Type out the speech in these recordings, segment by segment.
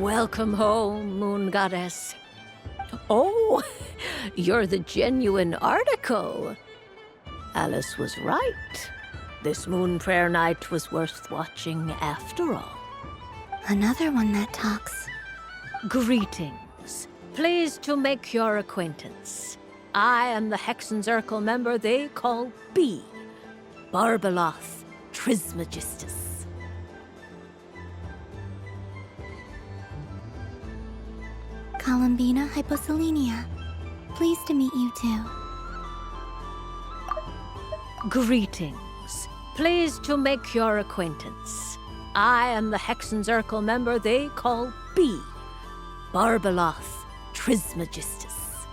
Welcome home, Moon Goddess. Oh, you're the genuine article. Alice was right. This moon prayer night was worth watching after all. Another one that talks. Greetings. Pleased to make your acquaintance. I am the Hexenzirkel member they call B. Barbeloth Trismegistus. Columbina Hyposelenia. Pleased to meet you too. Greetings. Pleased to make your acquaintance. I am the Hexenzirkel member they call B. Barbeloth Trismegistus.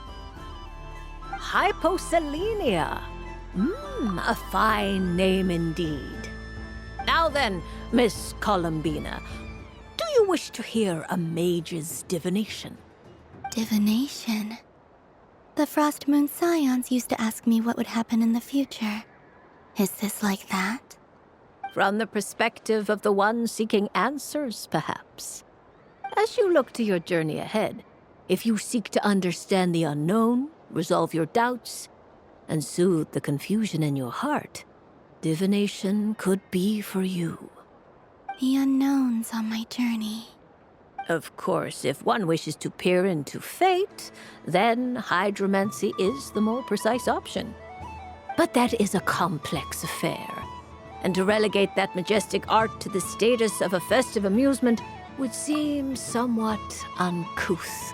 Hyposelenia. A fine name indeed. Now then, Miss Columbina, do you wish to hear a mage's divination? Divination. The Frost Moon Scions used to ask me what would happen in the future. Is this like that? From the perspective of the one seeking answers, perhaps. As you look to your journey ahead, if you seek to understand the unknown, resolve your doubts, and soothe the confusion in your heart, divination could be for you. The unknowns on my journey. Of course, if one wishes to peer into fate, then hydromancy is the more precise option. But that is a complex affair, and to relegate that majestic art to the status of a festive amusement would seem somewhat uncouth.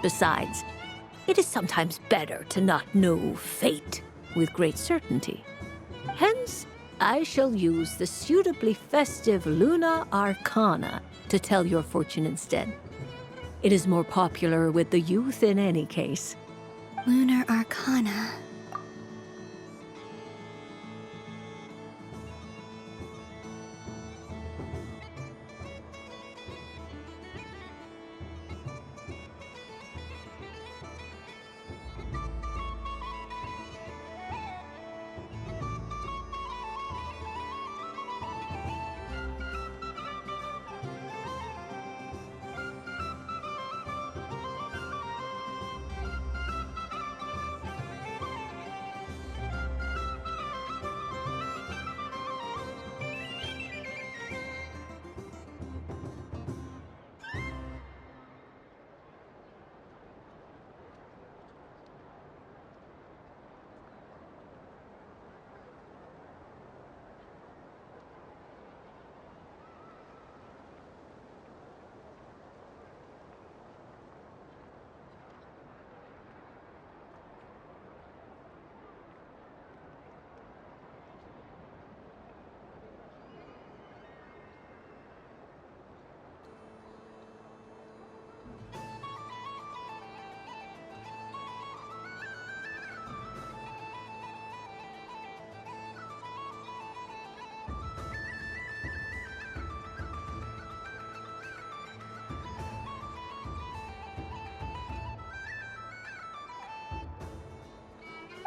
Besides, it is sometimes better to not know fate with great certainty. Hence, I shall use the suitably festive Luna Arcana to tell your fortune instead. It is more popular with the youth in any case. Lunar Arcana.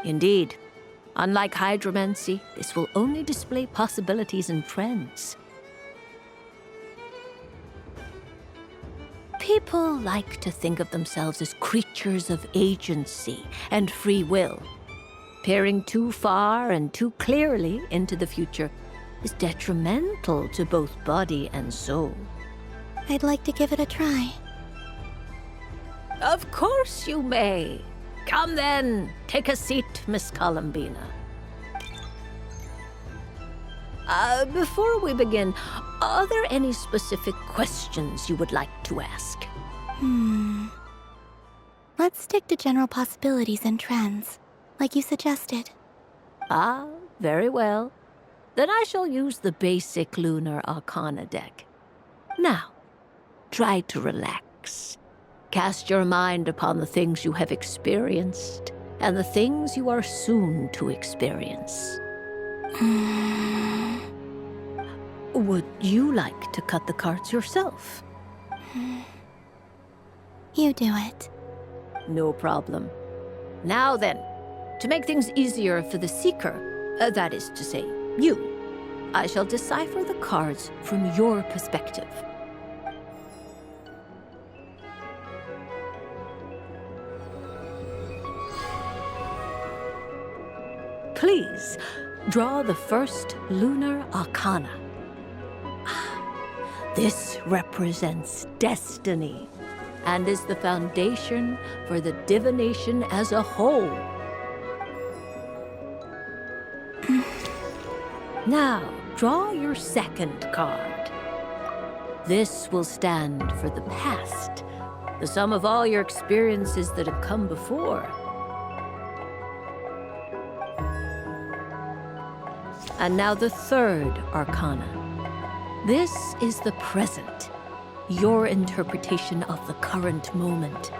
Indeed. Unlike hydromancy, this will only display possibilities and trends. People like to think of themselves as creatures of agency and free will. Peering too far and too clearly into the future is detrimental to both body and soul. I'd like to give it a try. Of course you may. Come then, take a seat, Miss Columbina. Before we begin, are there any specific questions you would like to ask? Let's stick to general possibilities and trends, like you suggested. Ah, very well. Then I shall use the basic Lunar Arcana deck. Now, try to relax. Cast your mind upon the things you have experienced and the things you are soon to experience. Would you like to cut the cards yourself? You do it. No problem. Now then, to make things easier for the seeker, that is to say, you, I shall decipher the cards from your perspective. Please, draw the first lunar arcana. This represents destiny and is the foundation for the divination as a whole. Now, draw your second card. This will stand for the past, the sum of all your experiences that have come before. And now the third arcana. This is the present, your interpretation of the current moment.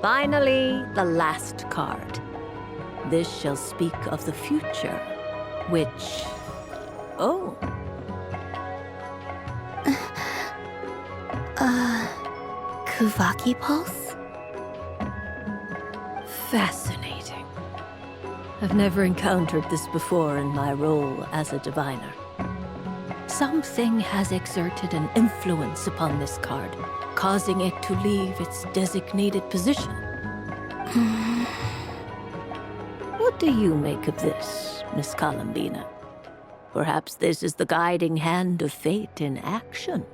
Finally, the last card. This shall speak of the future, which... Oh. Kuvaki Pulse? Fascinating. I've never encountered this before in my role as a diviner. Something has exerted an influence upon this card, causing it to leave its designated position. What do you make of this, Miss Columbina? Perhaps this is the guiding hand of fate in action.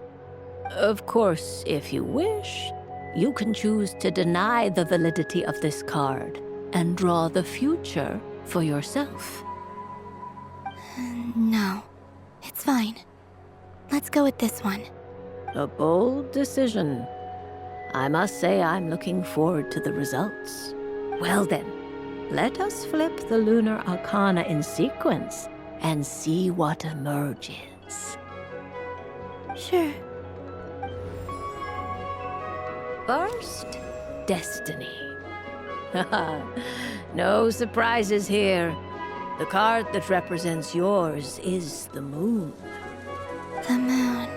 Of course, if you wish, you can choose to deny the validity of this card and draw the future for yourself. No, it's fine. Let's go with this one. A bold decision. I must say I'm looking forward to the results. Well then, let us flip the lunar arcana in sequence and see what emerges. Sure. First, destiny. No surprises here. The card that represents yours is the moon. The moon.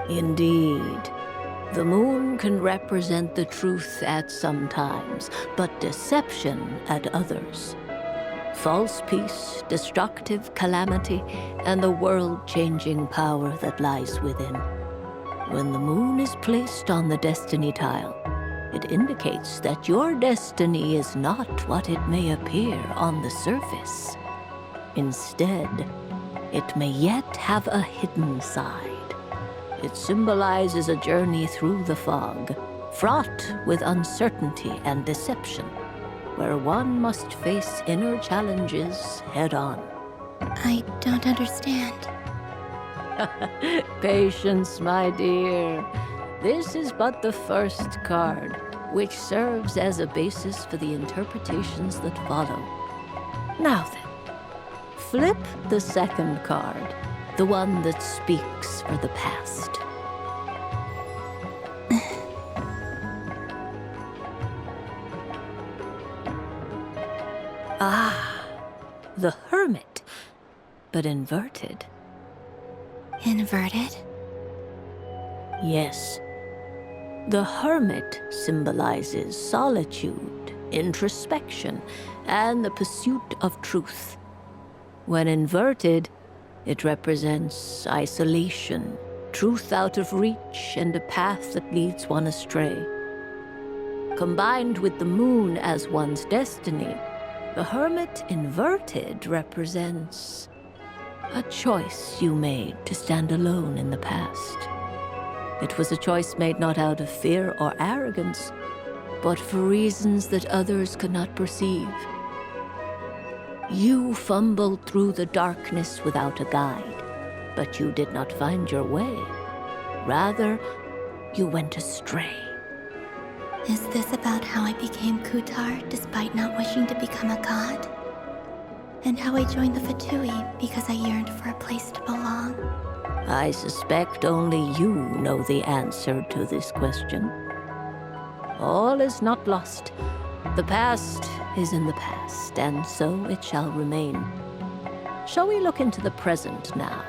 Indeed. The moon can represent the truth at some times, but deception at others. False peace, destructive calamity, and the world-changing power that lies within. When the moon is placed on the destiny tile, it indicates that your destiny is not what it may appear on the surface. Instead, it may yet have a hidden side. It symbolizes a journey through the fog, fraught with uncertainty and deception, where one must face inner challenges head-on. I don't understand. Patience, my dear. This is but the first card, which serves as a basis for the interpretations that follow. Now then, flip the second card, the one that speaks for the past. Ah, the Hermit, but inverted. Inverted? Yes. The Hermit symbolizes solitude, introspection, and the pursuit of truth. When inverted, it represents isolation, truth out of reach, and a path that leads one astray. Combined with the moon as one's destiny, the Hermit inverted represents a choice you made to stand alone in the past. It was a choice made not out of fear or arrogance, but for reasons that others could not perceive. You fumbled through the darkness without a guide, but you did not find your way. Rather, you went astray. Is this about how I became Kutar despite not wishing to become a god? And how I joined the Fatui because I yearned for a place to belong? I suspect only you know the answer to this question. All is not lost. The past is in the past, and so it shall remain. Shall we look into the present now?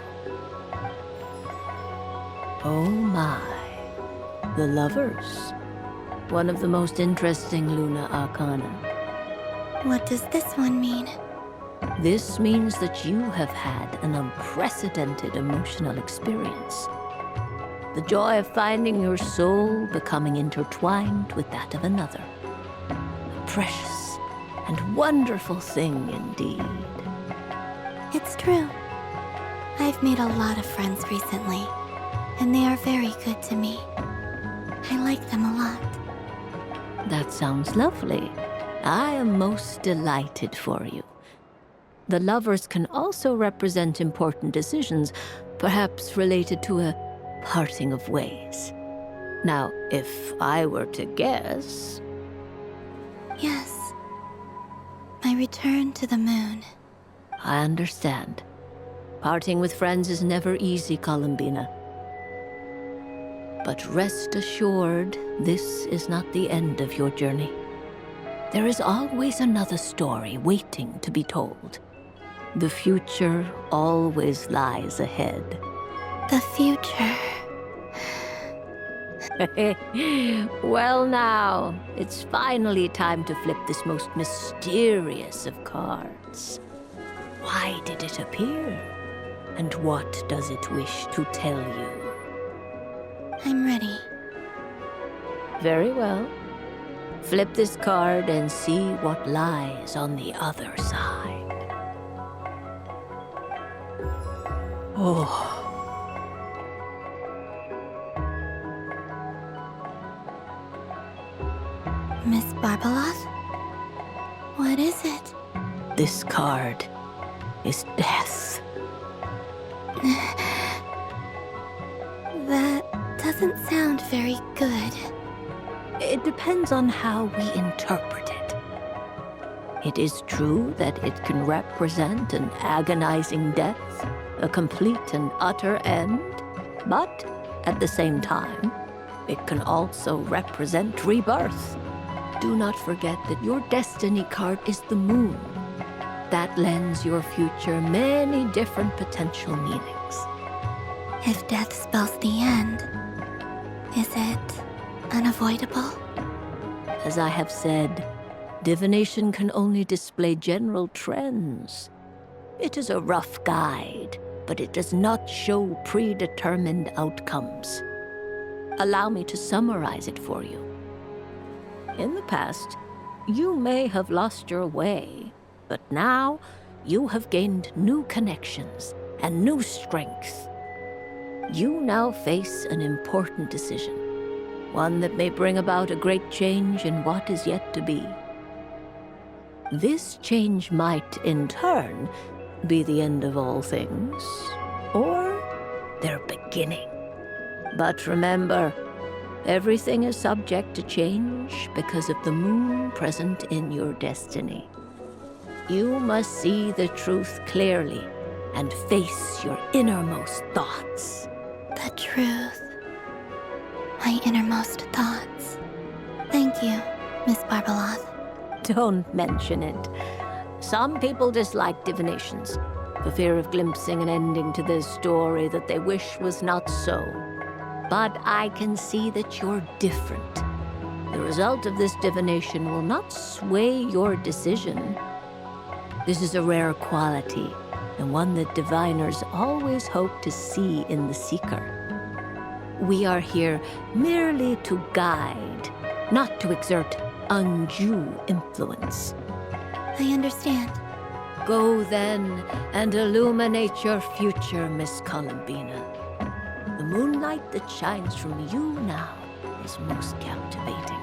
Oh my, the Lovers. One of the most interesting Luna Arcana. What does this one mean? This means that you have had an unprecedented emotional experience. The joy of finding your soul becoming intertwined with that of another. precious and wonderful thing indeed. It's true. I've made a lot of friends recently, and they are very good to me. I like them a lot. That sounds lovely. I am most delighted for you. The lovers can also represent important decisions, perhaps related to a parting of ways. Now, if I were to guess... Yes. My return to the moon. I understand. Parting with friends is never easy, Columbina. But rest assured, this is not the end of your journey. There is always another story waiting to be told. The future always lies ahead. The future. Well now, it's finally time to flip this most mysterious of cards. Why did it appear? And what does it wish to tell you? I'm ready. Very well. Flip this card and see what lies on the other side. Oh. Miss Barbeloth? What is it? This card is death. That doesn't sound very good. It depends on how we interpret it. It is true that it can represent an agonizing death, a complete and utter end, but at the same time, it can also represent rebirth. Do not forget that your destiny card is the moon. That lends your future many different potential meanings. If death spells the end, is it unavoidable? As I have said, divination can only display general trends. It is a rough guide, but it does not show predetermined outcomes. Allow me to summarize it for you. In the past, you may have lost your way, but now you have gained new connections and new strength. You now face an important decision, one that may bring about a great change in what is yet to be. This change might, in turn, be the end of all things, or their beginning. But remember, everything is subject to change because of the moon present in your destiny. You must see the truth clearly and face your innermost thoughts. The truth. My innermost thoughts. Thank you, Miss Barbeloth. Don't mention it. Some people dislike divinations, for fear of glimpsing an ending to their story that they wish was not so. But I can see that you're different. The result of this divination will not sway your decision. This is a rare quality, and one that diviners always hope to see in the seeker. We are here merely to guide, not to exert undue influence. I understand. Go then and illuminate your future, Miss Columbina. The moonlight that shines from you now is most captivating.